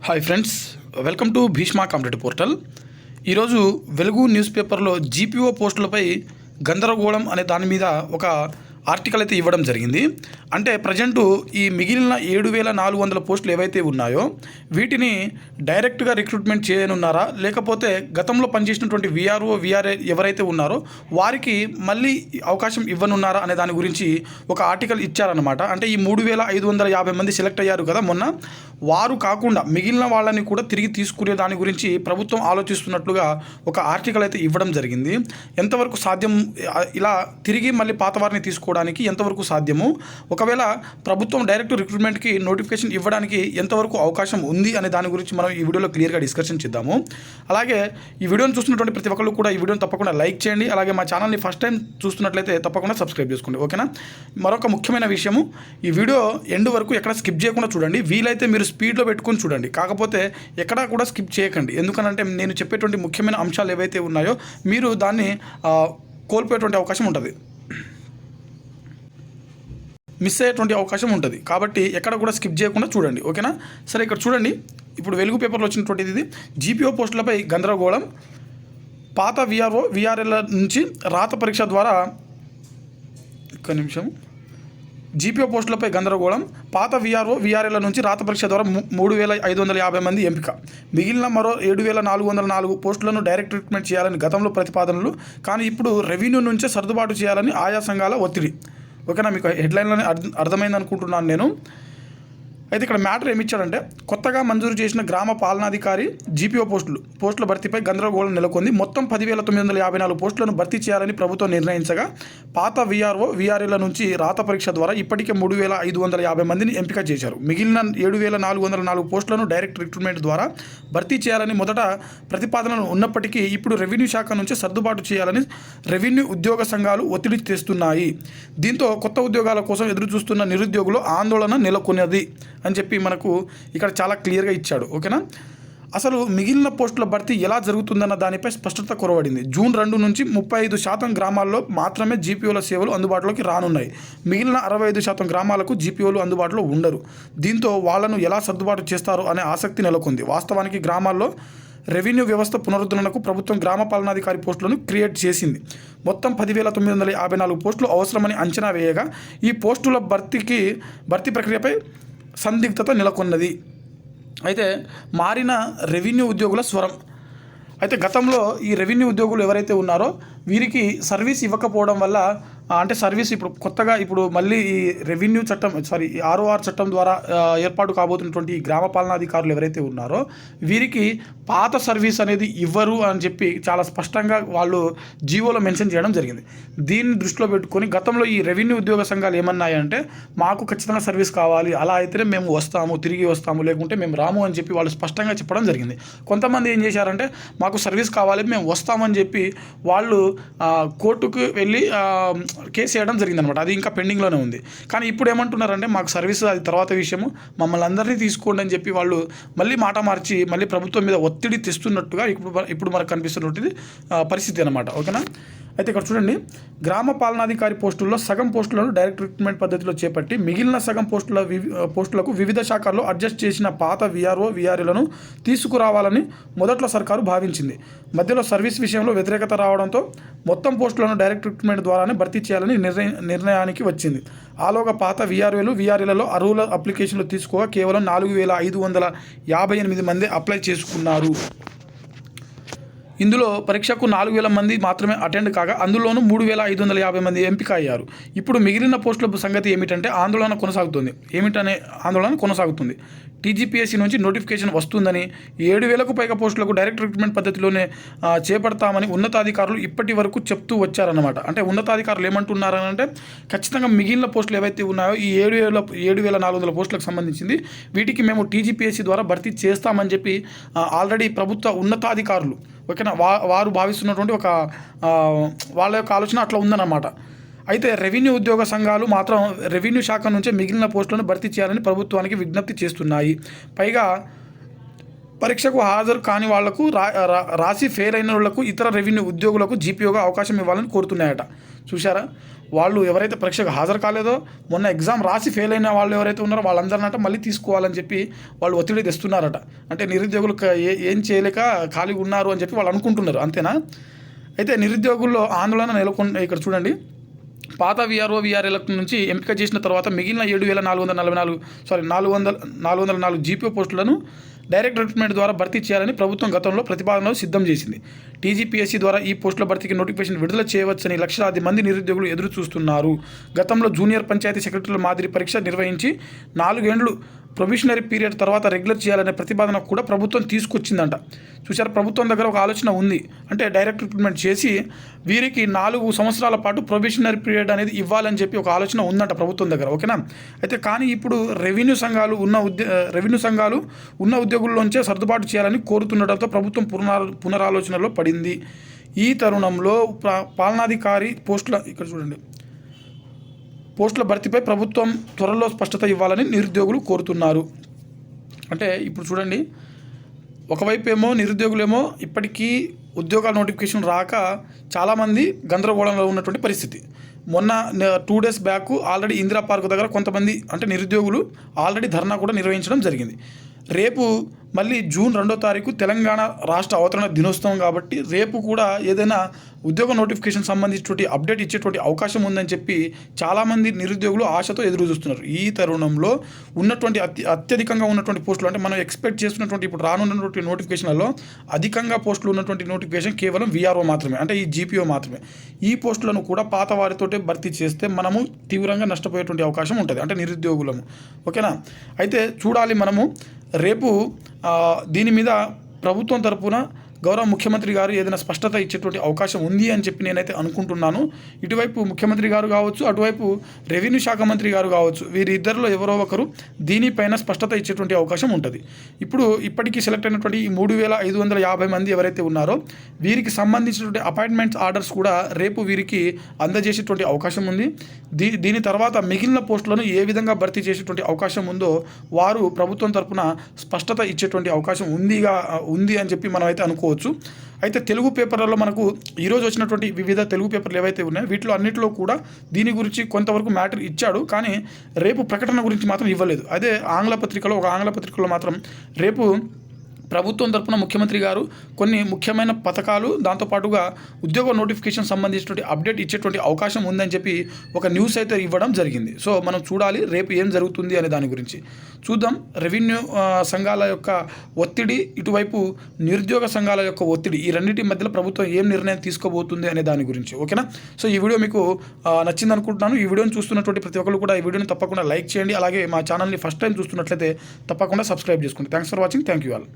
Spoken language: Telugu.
Hi friends, welcome to Bhishma competitive portal. ఈరోజు వెలుగు న్యూస్ పేపర్లో జీపీఓ పోస్టులపై గందరగోళం అనే దాని మీద ఒక ఆర్టికల్ అయితే ఇవ్వడం జరిగింది. అంటే ప్రజెంటు ఈ మిగిలిన 7,400 పోస్టులు ఏవైతే ఉన్నాయో వీటిని డైరెక్ట్గా రిక్రూట్మెంట్ చేయనున్నారా, లేకపోతే గతంలో పనిచేసినటువంటి విఆర్ఓ విఆర్ఏ ఎవరైతే ఉన్నారో వారికి మళ్ళీ అవకాశం ఇవ్వనున్నారా అనే దాని గురించి ఒక ఆర్టికల్ ఇచ్చారనమాట. అంటే ఈ 3,550 మంది సెలెక్ట్ అయ్యారు కదా మొన్న, వారు కాకుండా మిగిలిన వాళ్ళని కూడా తిరిగి తీసుకునే దాని గురించి ప్రభుత్వం ఆలోచిస్తున్నట్లుగా ఒక ఆర్టికల్ అయితే ఇవ్వడం జరిగింది. ఎంతవరకు సాధ్యం, ఇలా తిరిగి మళ్ళీ పాత వారిని తీసుకోవడానికి ఎంతవరకు సాధ్యము, ఒకవేళ ప్రభుత్వం డైరెక్ట్ రిక్రూట్మెంట్కి నోటిఫికేషన్ ఇవ్వడానికి ఎంతవరకు అవకాశం ఉంది అనే దాని గురించి మనం ఈ వీడియోలో క్లియర్గా డిస్కషన్ చేద్దాము. అలాగే ఈ వీడియోని చూస్తున్నటువంటి ప్రతి ఒక్కరు కూడా ఈ వీడియోని తప్పకుండా లైక్ చేయండి. అలాగే మా ఛానల్ని ఫస్ట్ టైం చూస్తున్నట్లయితే తప్పకుండా సబ్స్క్రైబ్ చేసుకోండి, ఓకేనా. మరొక ముఖ్యమైన విషయము, ఈ వీడియో ఎండ్ వరకు ఎక్కడ స్కిప్ చేయకుండా చూడండి. వీలైతే మీరు స్పీడ్లో పెట్టుకొని చూడండి, కాకపోతే ఎక్కడా కూడా స్కిప్ చేయకండి. ఎందుకనంటే నేను చెప్పేటువంటి ముఖ్యమైన అంశాలు ఏవైతే ఉన్నాయో మీరు దాన్ని కోల్పోయేటువంటి అవకాశం ఉంటుంది, మిస్ అయ్యేటువంటి అవకాశం ఉంటుంది. కాబట్టి ఎక్కడ కూడా స్కిప్ చేయకుండా చూడండి, ఓకేనా. సరే, ఇక్కడ చూడండి. ఇప్పుడు వెలుగు పేపర్లో వచ్చినటువంటిది ఇది. జీపీఓ పోస్టులపై గందరగోళం, పాత విఆర్ఓ విఆర్ఎల్ నుంచి రాత పరీక్ష ద్వారా జీపీఓ పోస్టులపై గందరగోళం, పాత విఆర్ఓ విఆర్ఎల్ నుంచి రాత పరీక్ష ద్వారా 3,550 మంది ఎంపిక. మిగిలిన మరో 7,404 పోస్టులను డైరెక్ట్ రిక్రూట్మెంట్ చేయాలని గతంలో ప్రతిపాదనలు, కానీ ఇప్పుడు రెవెన్యూ నుంచే సర్దుబాటు చేయాలని ఆయా సంఘాల ఒత్తిడి. ఓకేనా, మీకు హెడ్లైన్లోనే అర్థమైంది అనుకుంటున్నాను నేను. అయితే ఇక్కడ మ్యాటర్ ఏమిచ్చాడంటే, కొత్తగా మంజూరు చేసిన గ్రామ పాలనాధికారి జీపీఓ పోస్టుల భర్తీపై గందరగోళం నెలకొంది. మొత్తం 10,954 పోస్టులను భర్తీ చేయాలని ప్రభుత్వం నిర్ణయించగా పాత విఆర్ఓ విఆర్ఏల నుంచి రాత పరీక్ష ద్వారా ఇప్పటికే 3,550 మందిని ఎంపిక చేశారు. మిగిలిన 7,404 పోస్టులను డైరెక్ట్ రిక్రూట్మెంట్ ద్వారా భర్తీ చేయాలని మొదట ప్రతిపాదనలు ఉన్నప్పటికీ ఇప్పుడు రెవెన్యూ శాఖ నుంచి సర్దుబాటు చేయాలని రెవెన్యూ ఉద్యోగ సంఘాలు ఒత్తిడి తెస్తున్నాయి. దీంతో కొత్త ఉద్యోగాల కోసం ఎదురు చూస్తున్న నిరుద్యోగులు ఆందోళన నెలకొన్నది అని చెప్పి మనకు ఇక్కడ చాలా క్లియర్గా ఇచ్చాడు, ఓకేనా. అసలు మిగిలిన పోస్టుల భర్తీ ఎలా జరుగుతుందన్న దానిపై స్పష్టత కొరవడింది. జూన్ 2 నుంచి 35% గ్రామాల్లో మాత్రమే జీపీఓల సేవలు అందుబాటులోకి రానున్నాయి. మిగిలిన 65% గ్రామాలకు జీపీఓలు అందుబాటులో ఉండరు. దీంతో వాళ్లను ఎలా సర్దుబాటు చేస్తారో అనే ఆసక్తి నెలకొంది. వాస్తవానికి గ్రామాల్లో రెవెన్యూ వ్యవస్థ పునరుద్ధరణకు ప్రభుత్వం గ్రామ పాలనాధికారి పోస్టులను క్రియేట్ చేసింది. మొత్తం 10,954 పోస్టులు అవసరమని అంచనా వేయగా ఈ పోస్టుల భర్తీ ప్రక్రియపై సందిగ్ధత నెలకొన్నది. అయితే మారిన రెవెన్యూ ఉద్యోగుల స్వరం. అయితే గతంలో ఈ రెవెన్యూ ఉద్యోగులు ఎవరైతే ఉన్నారో వీరికి సర్వీస్ ఇవ్వకపోవడం వల్ల, అంటే సర్వీస్ ఇప్పుడు కొత్తగా ఇప్పుడు మళ్ళీ ఈ రెవెన్యూ చట్టం ఈ ఆర్ఓఆర్ చట్టం ద్వారా ఏర్పాటు కాబోతున్నటువంటి ఈ గ్రామ పాలనాధికారులు ఎవరైతే ఉన్నారో వీరికి పాత సర్వీస్ అనేది ఇవ్వరు అని చెప్పి చాలా స్పష్టంగా వాళ్ళు జీవోలో మెన్షన్ చేయడం జరిగింది. దీన్ని దృష్టిలో పెట్టుకొని గతంలో ఈ రెవెన్యూ ఉద్యోగ సంఘాలు ఏమన్నాయంటే, మాకు ఖచ్చితంగా సర్వీస్ కావాలి, అలా అయితేనే మేము వస్తాము, తిరిగి వస్తాము, లేకుంటే మేము రాము అని చెప్పి వాళ్ళు స్పష్టంగా చెప్పడం జరిగింది. కొంతమంది ఏం చేశారంటే, మాకు సర్వీస్ కావాలి, మేము వస్తామని చెప్పి వాళ్ళు కోర్టుకు వెళ్ళి కేసు వేయడం జరిగిందనమాట. అది ఇంకా పెండింగ్లోనే ఉంది. కానీ ఇప్పుడు ఏమంటున్నారంటే, మాకు సర్వీస్ అది తర్వాత విషయము, మమ్మల్ని అందరినీ తీసుకోండి అని చెప్పి వాళ్ళు మళ్ళీ మాట మార్చి మళ్ళీ ప్రభుత్వం మీద ఒత్తిడి తెస్తున్నట్టుగా ఇప్పుడు మనకు కనిపిస్తున్నటువంటి పరిస్థితి అనమాట, ఓకేనా. అయితే ఇక్కడ చూడండి, గ్రామ పాలనాధికారి పోస్టుల్లో సగం పోస్టులను డైరెక్ట్ రిక్రూట్మెంట్ పద్ధతిలో చేపట్టి మిగిలిన సగం పోస్టులకు వివిధ శాఖల్లో అడ్జస్ట్ చేసిన పాత విఆర్ఓ విఆర్ఏలను తీసుకురావాలని మొదట్లో సర్కారు భావించింది. మధ్యలో సర్వీస్ విషయంలో వ్యతిరేకత రావడంతో మొత్తం పోస్టులను డైరెక్ట్ రిక్రూట్మెంట్ ద్వారానే భర్తీ చేయాలని నిర్ణయానికి వచ్చింది. ఆలోగా పాత విఆర్ఏలలో అర్హుల అప్లికేషన్లు తీసుకోగా కేవలం 4,558 మంది అప్లై చేసుకున్నారు. ఇందులో పరీక్షకు 4,000 మంది మాత్రమే అటెండ్ కాగా అందులోనూ 3,550 మంది ఎంపిక అయ్యారు. ఇప్పుడు మిగిలిన పోస్టుల సంగతి ఏమిటంటే ఆందోళన కొనసాగుతుంది. టీజీపీఎస్సీ నుంచి నోటిఫికేషన్ వస్తుందని, 7,000కు పైగా పోస్టులకు డైరెక్ట్ రిక్రూట్మెంట్ పద్ధతిలోనే చేపడతామని ఉన్నతాధికారులు ఇప్పటి వరకు చెప్తూ వచ్చారన్నమాట. అంటే ఉన్నతాధికారులు ఏమంటున్నారనంటే, ఖచ్చితంగా మిగిలిన పోస్టులు ఏవైతే ఉన్నాయో ఈ 7,400 పోస్టులకు సంబంధించింది వీటికి మేము టీజీపీఎస్సీ ద్వారా భర్తీ చేస్తామని చెప్పి ఆల్రెడీ ప్రభుత్వ ఉన్నతాధికారులు, ఓకేనా, వారు భావిస్తున్నటువంటి ఒక వాళ్ళ యొక్క ఆలోచన అట్లా ఉందన్నమాట. అయితే రెవెన్యూ ఉద్యోగ సంఘాలు మాత్రం రెవెన్యూ శాఖ నుంచే మిగిలిన పోస్టులను భర్తీ చేయాలని ప్రభుత్వానికి విజ్ఞప్తి చేస్తున్నాయి. పైగా పరీక్షకు హాజరు కాని వాళ్లకు రాసి ఫెయిల్ అయిన వాళ్లకు ఇతర రెవెన్యూ ఉద్యోగులకు జీపీఓగా అవకాశం ఇవ్వాలని కోరుతున్నాయట. చూశారా, వాళ్ళు ఎవరైతే పరీక్షకు హాజరు కాలేదో, మొన్న ఎగ్జామ్ రాసి ఫెయిల్ అయిన వాళ్ళు ఎవరైతే ఉన్నారో వాళ్ళందరినట మళ్ళీ తీసుకోవాలని చెప్పి వాళ్ళు ఒత్తిడి తెస్తున్నారట. అంటే నిరుద్యోగులు ఏం చేయలేక ఖాళీగా ఉన్నారు అని చెప్పి వాళ్ళు అనుకుంటున్నారు, అంతేనా? అయితే నిరుద్యోగుల్లో ఆందోళన నెలకొన్న ఇక్కడ చూడండి, పాత వీఆర్ఎల్ నుంచి ఎంపిక చేసిన తర్వాత మిగిలిన 7,404 జీపీఓ పోస్టులను డైరెక్ట్ రిక్రూట్మెంట్ ద్వారా భర్తీ చేయాలని ప్రభుత్వం గతంలో ప్రతిపాదనలు సిద్ధం చేసింది. టీజీపీఎస్సీ ద్వారా ఈ పోస్టుల భర్తీకి నోటిఫికేషన్ విడుదల చేయవచ్చని లక్షలాది మంది నిరుద్యోగులు ఎదురు చూస్తున్నారు. గతంలో జూనియర్ పంచాయతీ సెక్రటరీల మాదిరి పరీక్ష నిర్వహించి 4 ఏళ్లు ప్రొబేషనరీ పీరియడ్ తర్వాత రెగ్యులర్ చేయాలనే ప్రతిపాదన కూడా ప్రభుత్వం తీసుకొచ్చిందంట. చూసారు, ప్రభుత్వం దగ్గర ఒక ఆలోచన ఉంది. అంటే డైరెక్ట్ రిక్రూట్మెంట్ చేసి వీరికి 4 సంవత్సరాల పాటు ప్రొబేషనరీ పీరియడ్ అనేది ఇవ్వాలని చెప్పి ఒక ఆలోచన ఉందంట ప్రభుత్వం దగ్గర, ఓకేనా? అయితే కానీ ఇప్పుడు రెవెన్యూ సంఘాలు ఉన్న ఉద్యోగుల్లోంచే సర్దుబాటు చేయాలని కోరుతుండటంతో ప్రభుత్వం పునరాలోచనలో పడింది. ఈ తరుణంలో పాలనాధికారి పోస్టుల భర్తీపై ప్రభుత్వం త్వరలో స్పష్టత ఇవ్వాలని నిరుద్యోగులు కోరుతున్నారు. అంటే ఇప్పుడు చూడండి, ఒకవైపు ఏమో నిరుద్యోగులేమో ఇప్పటికీ ఉద్యోగాల నోటిఫికేషన్ రాక చాలామంది గందరగోళంలో ఉన్నటువంటి పరిస్థితి. మొన్న 2 days back already Indira park దగ్గర కొంతమంది అంటే నిరుద్యోగులు ఆల్రెడీ ధర్నా కూడా నిర్వహించడం జరిగింది. రేపు మళ్ళీ జూన్ 2వ తారీఖు తెలంగాణ రాష్ట్ర అవతరణ దినోత్సవం కాబట్టి రేపు కూడా ఏదైనా ఉద్యోగ నోటిఫికేషన్ సంబంధించినటువంటి అప్డేట్ ఇచ్చేటువంటి అవకాశం ఉందని చెప్పి చాలామంది నిరుద్యోగులు ఆశతో ఎదురు చూస్తున్నారు. ఈ తరుణంలో ఉన్నటువంటి అత్యధికంగా ఉన్నటువంటి పోస్టులు అంటే మనం ఎక్స్పెక్ట్ చేస్తున్నటువంటి ఇప్పుడు రానున్నటువంటి నోటిఫికేషన్లలో అధికంగా పోస్టులు ఉన్నటువంటి నోటిఫికేషన్ కేవలం వీఆర్ఓ మాత్రమే, అంటే ఈ జీపీఓ మాత్రమే. ఈ పోస్టులను కూడా పాత వారితోటే భర్తీ చేస్తే మనము తీవ్రంగా నష్టపోయేటువంటి అవకాశం ఉంటుంది, అంటే నిరుద్యోగులము, ఓకేనా? అయితే చూడాలి మనము రేపు దీని మీద ప్రభుత్వం తరపున గౌరవ ముఖ్యమంత్రి గారు ఏదైనా స్పష్టత ఇచ్చేటువంటి అవకాశం ఉంది అని చెప్పి నేనైతే అనుకుంటున్నాను. ఇటువైపు ముఖ్యమంత్రి గారు కావచ్చు, అటువైపు రెవెన్యూ శాఖ మంత్రి గారు కావచ్చు, వీరిద్దరిలో ఎవరో ఒకరు దీనిపైన స్పష్టత ఇచ్చేటువంటి అవకాశం ఉంటుంది. ఇప్పటికీ సెలెక్ట్ అయినటువంటి ఈ 3,550 మంది ఎవరైతే ఉన్నారో వీరికి సంబంధించినటువంటి అపాయింట్మెంట్స్ ఆర్డర్స్ కూడా రేపు వీరికి అందజేసేటువంటి అవకాశం ఉంది. దీని తర్వాత మిగిలిన పోస్టులను ఏ విధంగా భర్తీ చేసేటువంటి అవకాశం ఉందో వారు ప్రభుత్వం తరపున స్పష్టత ఇచ్చేటువంటి అవకాశం ఉంది అని చెప్పి మనం అయితే అనుకోవచ్చు. అయితే తెలుగు పేపర్లలో మనకు ఈరోజు వచ్చినటువంటి వివిధ తెలుగు పేపర్లు ఏవైతే ఉన్నాయో వీటిలో అన్నింటిలో కూడా దీని గురించి కొంతవరకు మ్యాటర్ ఇచ్చాడు, కానీ రేపు ప్రకటన గురించి మాత్రం ఇవ్వలేదు. అదే ఆంగ్ల పత్రికలో మాత్రం రేపు ప్రభుత్వం తరపున ముఖ్యమంత్రి గారు కొన్ని ముఖ్యమైన పథకాలు దాంతోపాటుగా ఉద్యోగ నోటిఫికేషన్ సంబంధించినటువంటి అప్డేట్ ఇచ్చేటువంటి అవకాశం ఉందని చెప్పి ఒక న్యూస్ అయితే ఇవ్వడం జరిగింది. సో మనం చూడాలి రేపు ఏం జరుగుతుంది అనే దాని గురించి చూద్దాం. రెవెన్యూ సంఘాల యొక్క ఒత్తిడి, ఇటువైపు నిరుద్యోగ సంఘాల యొక్క ఒత్తిడి, ఈ రెండింటి మధ్యలో ప్రభుత్వం ఏం నిర్ణయం తీసుకోబోతుంది అనే దాని గురించి, ఓకేనా? సో ఈ వీడియో మీకు నచ్చింది అనుకుంటున్నాను. ఈ వీడియోని చూస్తున్నటువంటి ప్రతి ఒక్కరు కూడా ఈ వీడియోని తప్పకుండా లైక్ చేయండి. అలాగే మా ఛానల్ని ఫస్ట్ టైం చూస్తున్నట్లయితే తప్పకుండా సబ్స్క్రైబ్ చేసుకోండి. Thanks for watching. Thank you all.